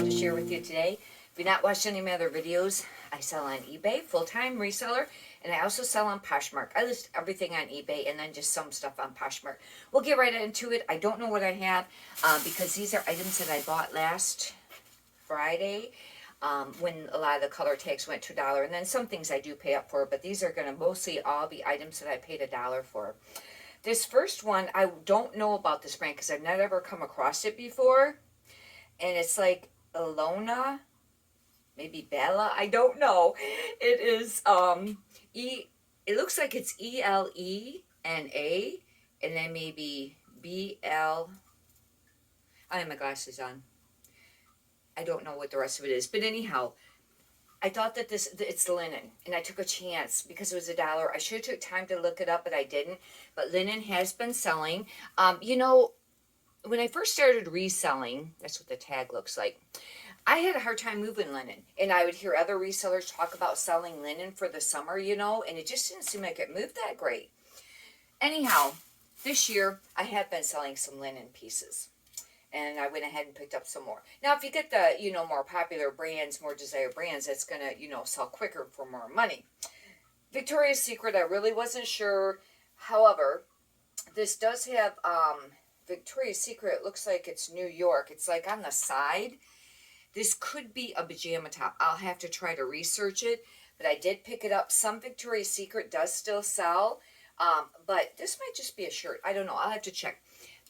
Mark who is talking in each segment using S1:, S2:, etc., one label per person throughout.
S1: to share with you today. If you've not watched any of my other videos, I sell on eBay, full-time reseller, and I also sell on Poshmark. I list everything on eBay and then just some stuff on Poshmark. We'll get right into it. I don't know what I have because these are items that I bought last Friday when a lot of the color tags went to $1, and then some things I do pay up for, but these are going to mostly all be items that I paid $1 for. This first one, I don't know about this brand because I've not ever come across it before. And it's like Alona, maybe Bella, I don't know. It is, it looks like it's ELENA, and then maybe BL, I have my glasses on. I don't know what the rest of it is. But anyhow, I thought that it's linen, and I took a chance because it was $1. I should have took time to look it up, but I didn't. But linen has been selling. You know, when I first started reselling, that's what the tag looks like, I had a hard time moving linen. And I would hear other resellers talk about selling linen for the summer, you know, and it just didn't seem like it moved that great. Anyhow, this year, I have been selling some linen pieces. And I went ahead and picked up some more. Now, if you get the, you know, more popular brands, more desired brands, it's going to, you know, sell quicker for more money. Victoria's Secret, I really wasn't sure. However, this does have Victoria's Secret. It looks like it's New York. It's like on the side. This could be a pajama top. I'll have to try to research it. But I did pick it up. Some Victoria's Secret does still sell. But this might just be a shirt. I don't know. I'll have to check.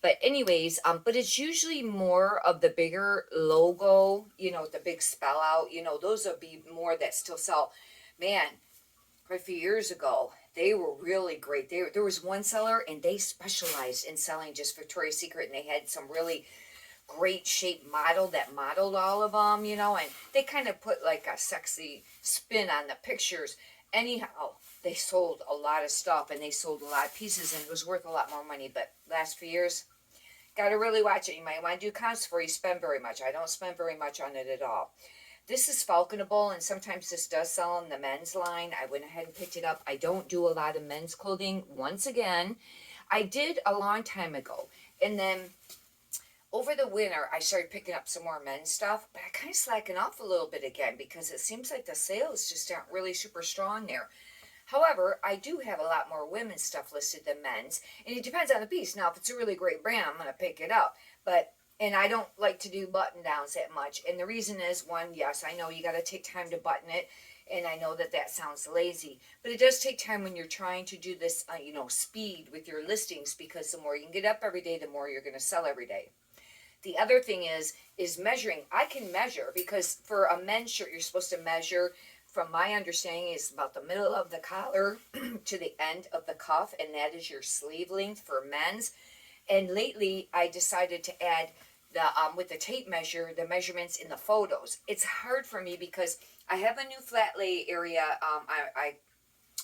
S1: But anyways, but it's usually more of the bigger logo, you know, the big spell out, you know, those will be more that still sell. Man, quite a few years ago, they were really great. There was one seller, and they specialized in selling just Victoria's Secret, and they had some really great shaped model that modeled all of them, you know, and they kind of put like a sexy spin on the pictures. Anyhow, they sold a lot of stuff, and they sold a lot of pieces, and it was worth a lot more money. But last few years, got to really watch it. You might want to do comps before you spend very much. I don't spend very much on it at all. This is falconable, and sometimes this does sell in the men's line. I went ahead and picked it up. I don't do a lot of men's clothing. Once again, I did a long time ago. And then over the winter, I started picking up some more men's stuff, but I kind of slacking off a little bit again because it seems like the sales just aren't really super strong there. However, I do have a lot more women's stuff listed than men's, and it depends on the piece. Now, if it's a really great brand, I'm going to pick it up, and I don't like to do button downs that much, and the reason is, one, yes, I know you got to take time to button it, and I know that that sounds lazy, but it does take time when you're trying to do this, you know, speed with your listings, because the more you can get up every day, the more you're going to sell every day. The other thing is measuring. I can measure, because for a men's shirt, you're supposed to measure, from my understanding, is about the middle of the collar to the end of the cuff, and that is your sleeve length for men's. And lately, I decided to add the with the tape measure, the measurements in the photos. It's hard for me because I have a new flat lay area. I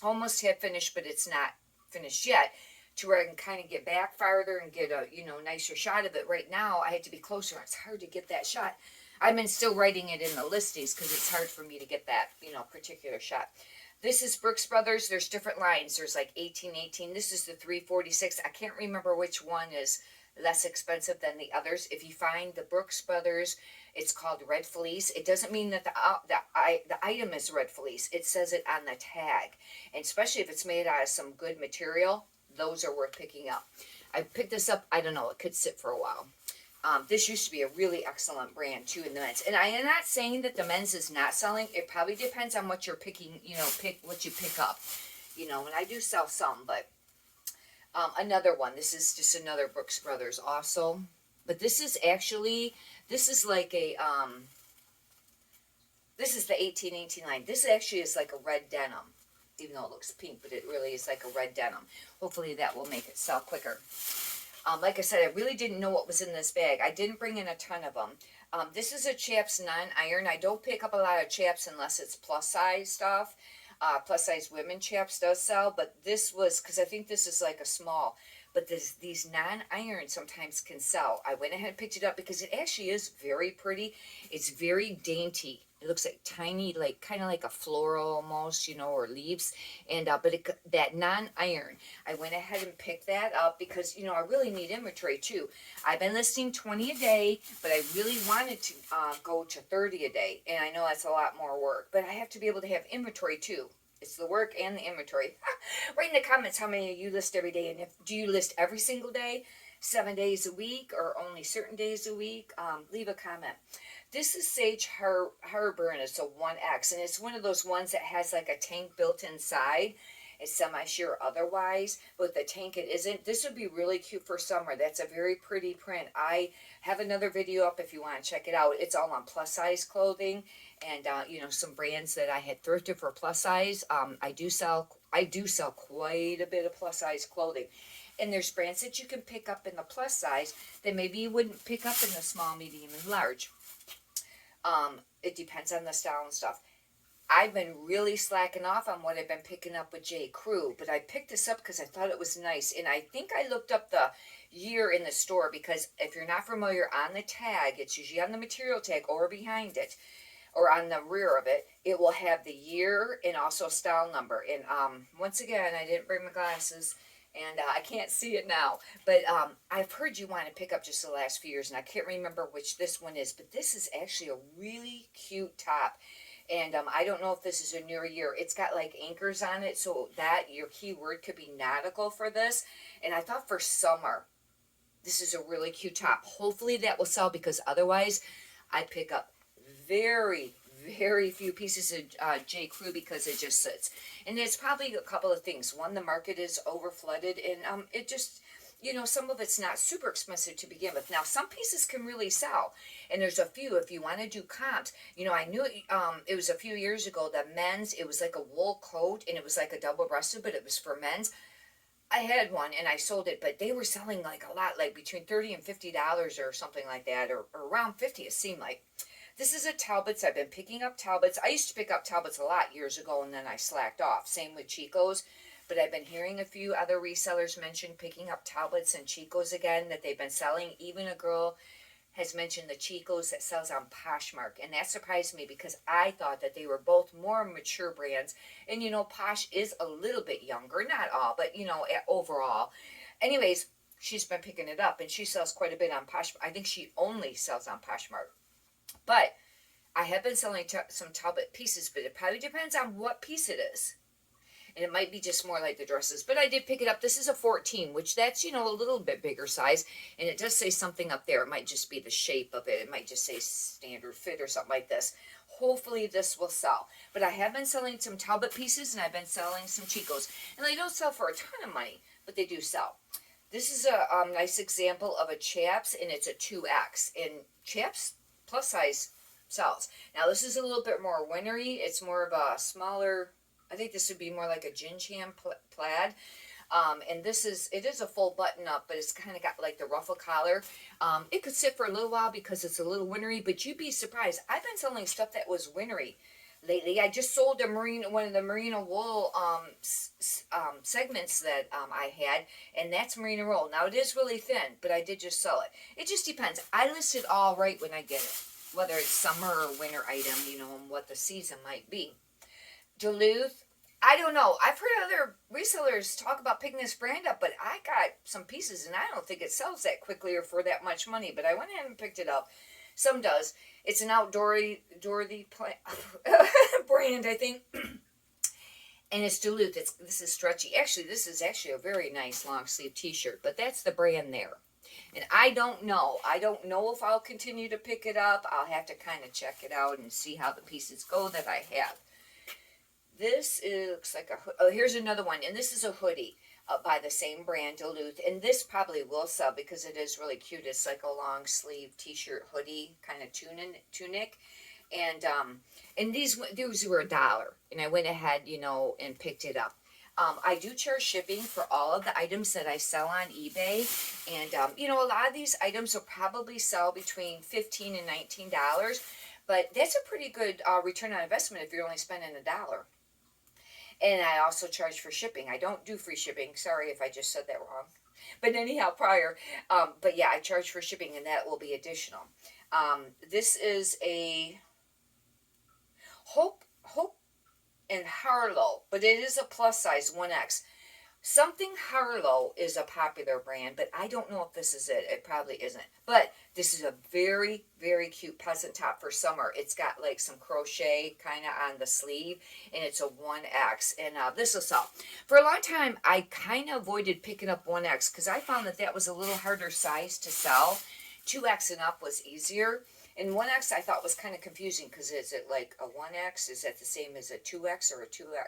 S1: almost have finished, but it's not finished yet, to where I can kind of get back farther and get a, you know, nicer shot of it. Right now, I had to be closer. It's hard to get that shot. I've been still writing it in the listings because it's hard for me to get that, you know, particular shot. This is Brooks Brothers. There's different lines. There's like 1818. This is the 346. I can't remember which one is less expensive than the others. If you find the Brooks Brothers, it's called Red Fleece. It doesn't mean that the item is Red Fleece. It says it on the tag. And especially if it's made out of some good material, those are worth picking up. I picked this up, I don't know, it could sit for a while. This used to be a really excellent brand too in the men's. And I am not saying that the men's is not selling. It probably depends on what you're picking, you know, what you pick up. You know, and I do sell some, but another one. This is just another Brooks Brothers also. But this is actually, this is like a, this is the 1818 line. This actually is like a red denim. Even though it looks pink, but it really is like a red denim. Hopefully that will make it sell quicker. Like I said, I really didn't know what was in this bag. I didn't bring in a ton of them. This is a Chaps non-iron. I don't pick up a lot of Chaps unless it's plus size stuff. Plus size women Chaps does sell, but this was, because I think this is like a small, but these non-iron sometimes can sell. I went ahead and picked it up because it actually is very pretty. It's very dainty. It looks like tiny, like kind of like a floral almost, you know, or leaves. And but that non-iron, I went ahead and picked that up because, you know, I really need inventory too. I've been listing 20 a day, but I really wanted to go to 30 a day. And I know that's a lot more work, but I have to be able to have inventory too. It's the work and the inventory. Write in the comments how many you list every day, and if do you list every single day, 7 days a week, or only certain days a week? Leave a comment. This is Sage Harbor, and it's a 1X, and it's one of those ones that has like a tank built inside. It's semi-sheer otherwise, but the tank it isn't. This would be really cute for summer. That's a very pretty print. I have another video up if you want to check it out. It's all on plus size clothing, and you know, some brands that I had thrifted for plus size. I do sell quite a bit of plus size clothing. And there's brands that you can pick up in the plus size that maybe you wouldn't pick up in the small, medium, and large. It depends on the style and stuff. I've been really slacking off on what I've been picking up with J. Crew, but I picked this up because I thought it was nice. And I think I looked up the year in the store, because if you're not familiar, on the tag, it's usually on the material tag or behind it, or on the rear of it, it will have the year and also style number. And once again, I didn't bring my glasses, and I can't see it now. But I've heard you want to pick up just the last few years, and I can't remember which this one is, but this is actually a really cute top. And I don't know if this is a newer year. It's got like anchors on it, so that your keyword could be nautical for this. And I thought for summer, this is a really cute top. Hopefully that will sell, because otherwise I pick up very, very few pieces of J. Crew because it just sits. And there's probably a couple of things. One, the market is over flooded, and it just, you know, some of it's not super expensive to begin with. Now, some pieces can really sell, and there's a few. If you want to do comps, you know, I knew it was a few years ago that men's, it was like a wool coat, and it was like a double-breasted, but it was for men's. I had one, and I sold it, but they were selling like a lot, like between $30 and $50 or something like that, or around 50 it seemed like. This is a Talbots. I've been picking up Talbots. I used to pick up Talbots a lot years ago, and then I slacked off. Same with Chico's. But I've been hearing a few other resellers mention picking up Talbots and Chico's again, that they've been selling. Even a girl has mentioned the Chico's that sells on Poshmark. And that surprised me, because I thought that they were both more mature brands. And, you know, Posh is a little bit younger. Not all, but, you know, overall. Anyways, she's been picking it up, and she sells quite a bit on Poshmark. I think she only sells on Poshmark. But I have been selling some Talbot pieces, but it probably depends on what piece it is. And it might be just more like the dresses. But I did pick it up. This is a 14, which that's, you know, a little bit bigger size. And it does say something up there. It might just be the shape of it. It might just say standard fit or something like this. Hopefully this will sell. But I have been selling some Talbot pieces, and I've been selling some Chico's. And they don't sell for a ton of money, but they do sell. This is a nice example of a Chaps, and it's a 2X. And Chaps plus size sells. Now this is a little bit more wintery. It's more of a smaller, I think this would be more like a gin jam plaid. And it is a full button up, but it's kind of got like the ruffle collar. It could sit for a little while because it's a little wintry, but you'd be surprised. I've been selling stuff that was wintry lately. I just sold one of the merino wool segments that I had, and that's merino wool. Now it is really thin, but I did just sell it. It just depends. I list it all right when I get it, whether it's summer or winter item, you know, and what the season might be. Duluth, I don't know. I've heard other resellers talk about picking this brand up, but I got some pieces, and I don't think it sells that quickly or for that much money, but I went ahead and picked it up. Some does. It's an outdoorsy brand, I think. And it's Duluth. This is stretchy. Actually, this is actually a very nice long sleeve t-shirt, but that's the brand there. And I don't know. I don't know if I'll continue to pick it up. I'll have to kind of check it out and see how the pieces go that I have. This looks like here's another one. And this is a hoodie by the same brand, Duluth. And this probably will sell because it is really cute. It's like a long sleeve t-shirt hoodie kind of tunic. And these were $1. And I went ahead, you know, and picked it up. I do charge shipping for all of the items that I sell on eBay. And, you know, a lot of these items will probably sell between $15 and $19. But that's a pretty good return on investment if you're only spending $1. And I also charge for shipping. I don't do free shipping. Sorry if I just said that wrong. But anyhow, but yeah, I charge for shipping, and that will be additional. This is a Hope and Harlow, but it is a plus size 1X. Something Harlow is a popular brand, but I don't know if this is it. It probably isn't. But this is a very, very cute peasant top for summer. It's got like some crochet kind of on the sleeve, and it's a 1X. And this will sell. For a long time, I kind of avoided picking up 1X because I found that that was a little harder size to sell. 2X and up was easier. And 1X I thought was kind of confusing because is it like a 1X? Is that the same as a 2X or a 2X?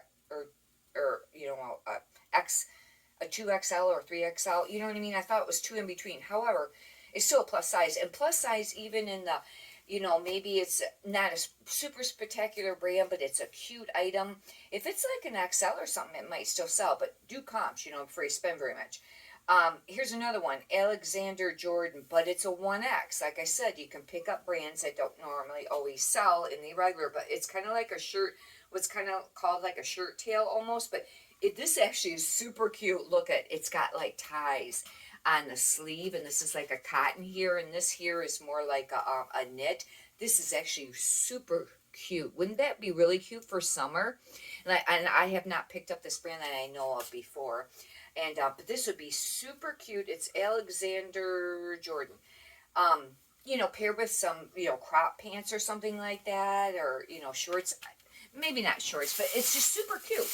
S1: Or you know, a 2XL or 3XL, you know what I mean? I thought it was two in between. However, it's still a plus size. And plus size, even in the, you know, maybe it's not a super spectacular brand, but it's a cute item. If it's like an XL or something, it might still sell, but do comps, you know, before you spend very much. Here's another one, Alexander Jordan, but it's a 1X. Like I said, you can pick up brands that don't normally always sell in the regular, but it's kind of like a shirt, what's kind of called like a shirt tail almost, but this actually is super cute. Look at, it's got like ties on the sleeve, and this is like a cotton here, and this here is more like a knit. This is actually super cute. Wouldn't that be really cute for summer? And I have not picked up this brand that I know of before. And but this would be super cute. It's Alexander Jordan. You know, paired with some, you know, crop pants or something like that, or, you know, shorts. Maybe not shorts, but it's just super cute.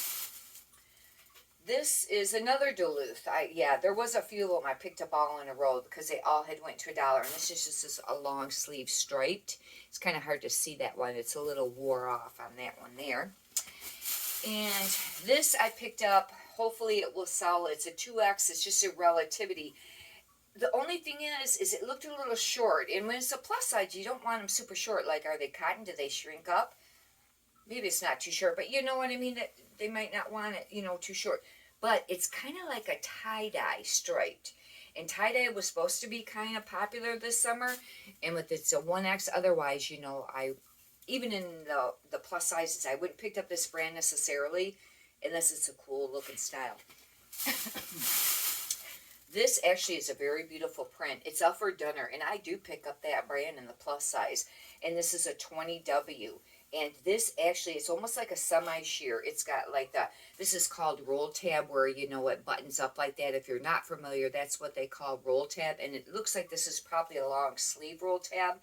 S1: This is another Duluth. Yeah, there was a few of them I picked up all in a row because they all had went to $1. And this is just a long sleeve striped. It's kind of hard to see that one. It's a little wore off on that one there. And this I picked up. Hopefully it will sell. It's a 2X. It's just a relativity. The only thing is it looked a little short. And when it's a plus size, you don't want them super short. Like, are they cotton? Do they shrink up? Maybe it's not too short, but you know what I mean? That they might not want it, you know, too short. But it's kind of like a tie-dye striped. And tie-dye was supposed to be kind of popular this summer. And with it's a 1X, otherwise, you know, even in the plus sizes, I wouldn't pick up this brand necessarily unless it's a cool looking style. This actually is a very beautiful print. It's Alfred Dunner, and I do pick up that brand in the plus size. And this is a 20W. And this actually, it's almost like a semi-sheer. It's got like this is called roll tab, where, you know, it buttons up like that. If you're not familiar, that's what they call roll tab. And it looks like this is probably a long sleeve roll tab.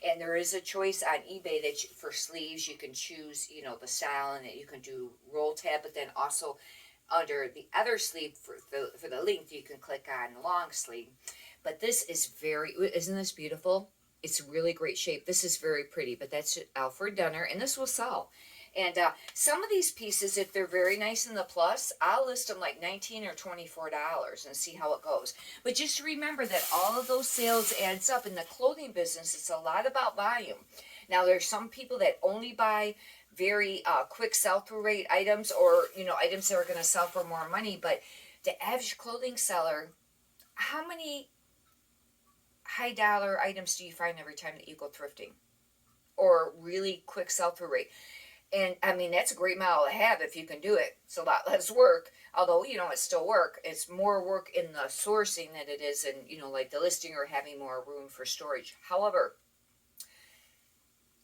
S1: And there is a choice on eBay that for sleeves, you can choose, you know, the style, and you can do roll tab, but then also under the other sleeve for the length, you can click on long sleeve. But this is isn't this beautiful? It's really great shape. This is very pretty, but that's Alfred Dunner, and this will sell. And some of these pieces, if they're very nice in the plus, I'll list them like $19 or $24 and see how it goes. But just remember that all of those sales adds up. In the clothing business, it's a lot about volume. Now, there's some people that only buy very quick sell-through rate items, or, you know, items that are going to sell for more money. But the average clothing seller, how many high dollar items do you find every time that you go thrifting, or really quick sell-through rate? And I mean, that's a great model to have if you can do it. It's a lot less work, although, you know, it's still work. It's more work in the sourcing than it is in, you know, like the listing or having more room for storage. However,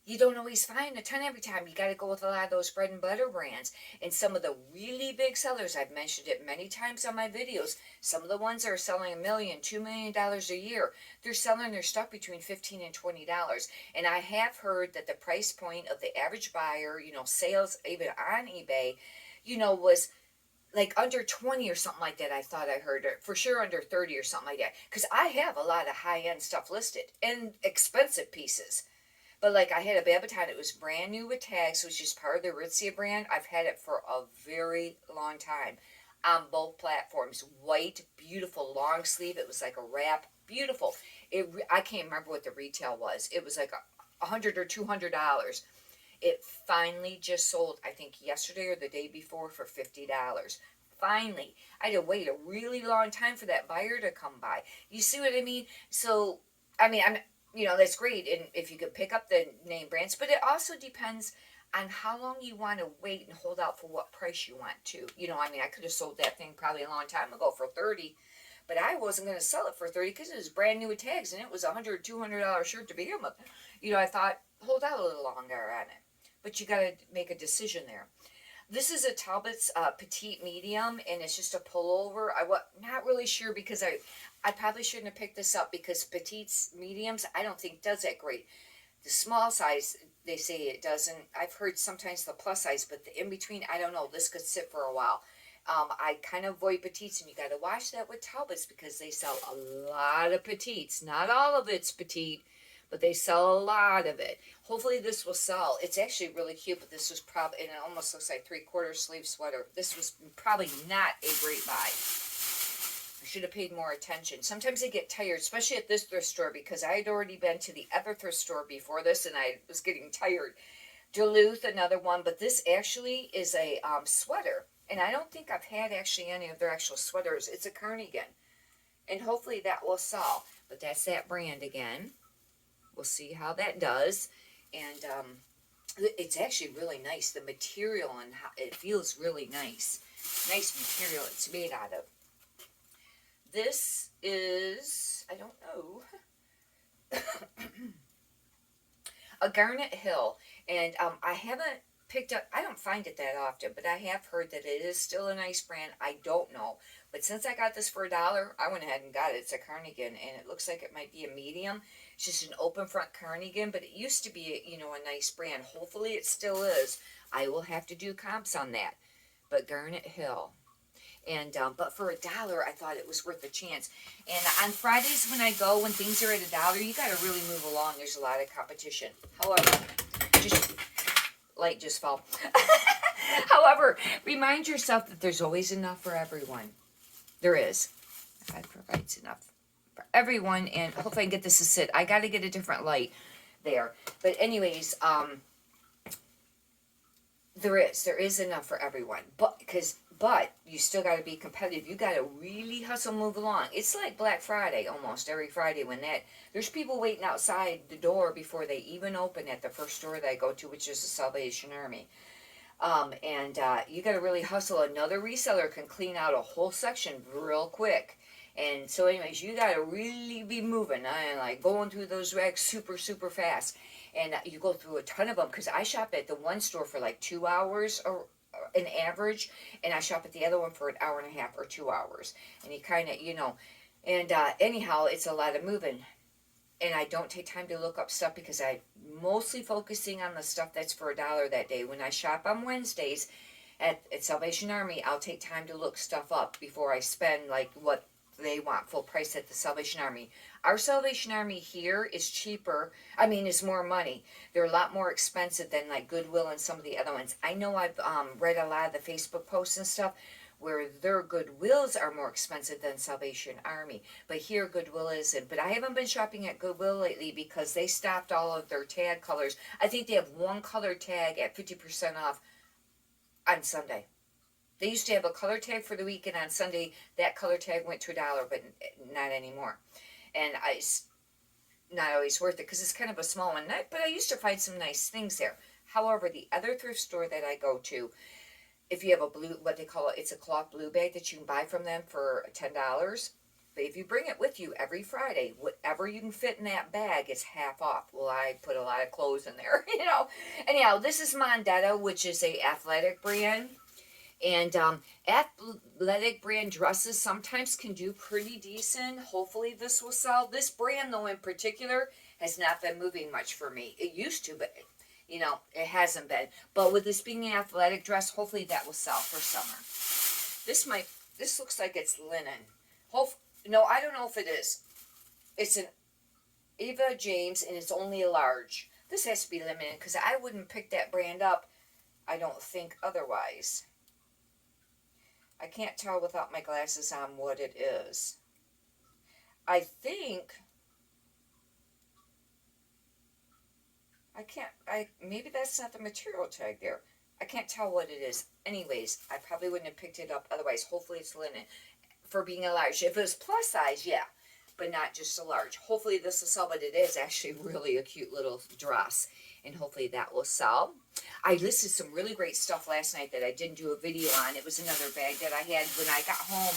S1: you don't always find a ton every time. You got to go with a lot of those bread and butter brands. And some of the really big sellers, I've mentioned it many times on my videos, some of the ones that are selling $1 million, $2 million a year, they're selling their stuff between $15 and $20. And I have heard that the price point of the average buyer, you know, sales even on eBay, you know, was like under 20 or something like that. I thought I heard it. For sure under 30 or something like that. Because I have a lot of high-end stuff listed and expensive pieces. But like I had a Babaton, it was brand new with tags, which is part of the Aritzia brand. I've had it for a very long time on both platforms. White, beautiful, long sleeve. It was like a wrap, beautiful. I can't remember what the retail was. It was like $100 or $200. It finally just sold, I think yesterday or the day before, for $50. Finally. I had to wait a really long time for that buyer to come by. You see what I mean? So, I mean, you know, that's great, and if you could pick up the name brands, but it also depends on how long you want to wait and hold out for what price you want to. You know, I mean, I could have sold that thing probably a long time ago for $30, but I wasn't going to sell it for $30 because it was brand new with tags, and it was $100, $200 shirt to begin with. You know, I thought, hold out a little longer on it. but you got to make a decision there. This is a Talbot's petite medium, and it's just a pullover. Not really sure because I probably shouldn't have picked this up because petites, mediums, I don't think does that great. The small size, they say it doesn't. I've heard sometimes the plus size, but the in between, I don't know. This could sit for a while. I kind of avoid petites, and you got to watch that with Talbots because they sell a lot of petites. Not all of it's petite, but they sell a lot of it. Hopefully this will sell. It's actually really cute, but this was probably, and it almost looks like 3/4 sleeve sweater. This was probably not a great buy. I should have paid more attention. Sometimes I get tired, especially at this thrift store, because I had already been to the other thrift store before this, and I was getting tired. Duluth, another one, but this actually is a sweater, and I don't think I've had actually any of their actual sweaters. It's a cardigan, and hopefully that will sell. But that's that brand again. We'll see how that does. And it's actually really nice. The material and how it feels really nice. Nice material it's made out of. This is, I don't know, a Garnet Hill. And I haven't picked up, I don't find it that often, but I have heard that it is still a nice brand. I don't know. But since I got this for $1, I went ahead and got it. It's a cardigan, and it looks like it might be a medium. It's just an open front cardigan, but it used to be, a nice brand. Hopefully it still is. I will have to do comps on that. But Garnet Hill. And but for $1, I thought it was worth a chance. And on Fridays when I go, when things are at $1, you got to really move along. There's a lot of competition. However, light just fell. However, remind yourself that there's always enough for everyone. There is. God provides enough for everyone, and hopefully I can get this to sit. I got to get a different light there. But anyways, there is enough for everyone. But you still got to be competitive. You got to really hustle, move along. It's like Black Friday almost every Friday when there's people waiting outside the door before they even open at the first store that I go to, which is the Salvation Army. You got to really hustle. Another reseller can clean out a whole section real quick. And so anyways, you got to really be moving and like going through those racks super, super fast. And you go through a ton of them because I shop at the one store for like 2 hours or an average, and I shop at the other one for 1.5 hours or 2 hours. And you kind of, and anyhow, it's a lot of moving. And I don't take time to look up stuff because I'm mostly focusing on the stuff that's for $1 that day. When I shop on Wednesdays at Salvation Army, I'll take time to look stuff up before I spend like what they want full price at the Salvation Army. Our Salvation Army here is cheaper. It's more money. They're a lot more expensive than like Goodwill and some of the other ones. I know I've read a lot of the Facebook posts and stuff where their Goodwills are more expensive than Salvation Army. But here Goodwill isn't. But I haven't been shopping at Goodwill lately because they stopped all of their tag colors. I think they have one color tag at 50% off on Sunday. They used to have a color tag for the week, and on Sunday, that color tag went to $1, but not anymore. And it's not always worth it because it's kind of a small one. But I used to find some nice things there. However, the other thrift store that I go to, if you have a blue, what they call it, it's a cloth blue bag that you can buy from them for $10. But if you bring it with you every Friday, whatever you can fit in that bag is half off. Well, I put a lot of clothes in there, Anyhow, this is Mondetta, which is a athletic brand. And athletic brand dresses sometimes can do pretty decent. Hopefully this will sell. This brand, though, in particular, has not been moving much for me. It used to, but, it hasn't been. But with this being an athletic dress, hopefully that will sell for summer. This looks like it's linen. No, I don't know if it is. It's an Eva James, and it's only a large. This has to be limited because I wouldn't pick that brand up. I don't think otherwise. I can't tell without my glasses on what it is. I think maybe that's not the material tag there. I can't tell what it is. Anyways, I probably wouldn't have picked it up otherwise. Hopefully it's linen for being a large. If it was plus size, yeah, but not just a large. Hopefully this will sell, but it is actually really a cute little dress, and hopefully that will sell. I listed some really great stuff last night that I didn't do a video on. It was another bag that I had when I got home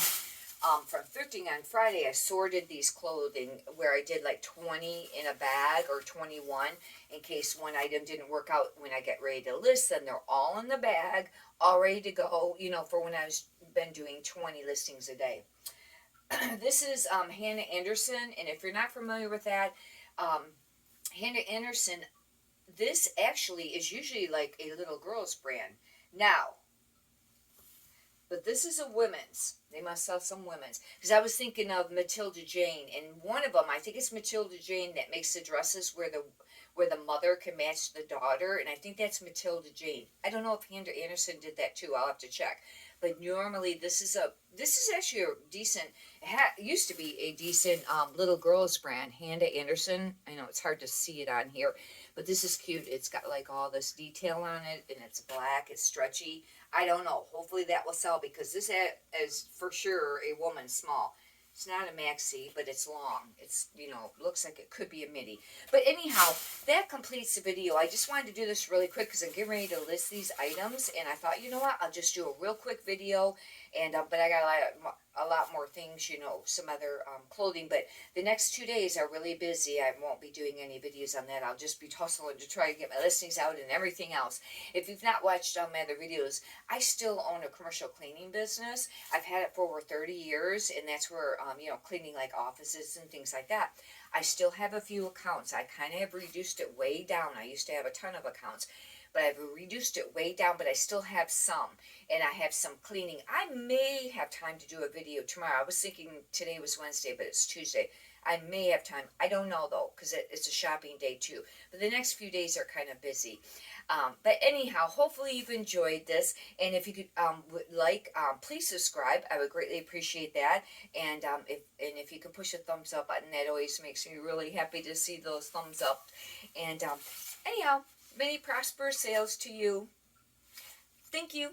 S1: from thrifting on Friday, I sorted these clothing where I did like 20 in a bag or 21 in case one item didn't work out when I get ready to list them. They're all in the bag, all ready to go, for when I've been doing 20 listings a day. This is Hannah Anderson, and if you're not familiar with that, um, Hannah Anderson, this actually is usually like a little girl's brand. Now, but this is a women's. They must sell some women's. Because I was thinking of Matilda Jane, and one of them, I think it's Matilda Jane, that makes the dresses where the mother can match the daughter, and I think that's Matilda Jane. I don't know if Hannah Anderson did that too. I'll have to check. But normally this is actually a decent. Used to be a decent little girl's brand, Hannah Anderson. I know it's hard to see it on here, but this is cute. It's got like all this detail on it, and it's black. It's stretchy. I don't know. Hopefully that will sell because this is for sure a woman's small. It's not a maxi, but it's long. It's, looks like it could be a midi. But anyhow, that completes the video. I just wanted to do this really quick because I'm getting ready to list these items. And I thought, you know what, I'll just do a real quick video. And but I got a lot more things, some other clothing. But the next 2 days are really busy. I won't be doing any videos on that. I'll just be hustling to try to get my listings out and everything else. If you've not watched my other videos, I still own a commercial cleaning business. I've had it for over 30 years, and that's where, cleaning like offices and things like that. I still have a few accounts. I kind of have reduced it way down. I used to have a ton of accounts, but I've reduced it way down, but I still have some, and I have some cleaning. I may have time to do a video tomorrow. I was thinking today was Wednesday, but it's Tuesday. I may have time. I don't know, though, because it's a shopping day, too. But the next few days are kind of busy. But anyhow, hopefully you've enjoyed this. And if you could please subscribe. I would greatly appreciate that. And if you could push a thumbs up button, that always makes me really happy to see those thumbs up. And anyhow, many prosperous sales to you. Thank you.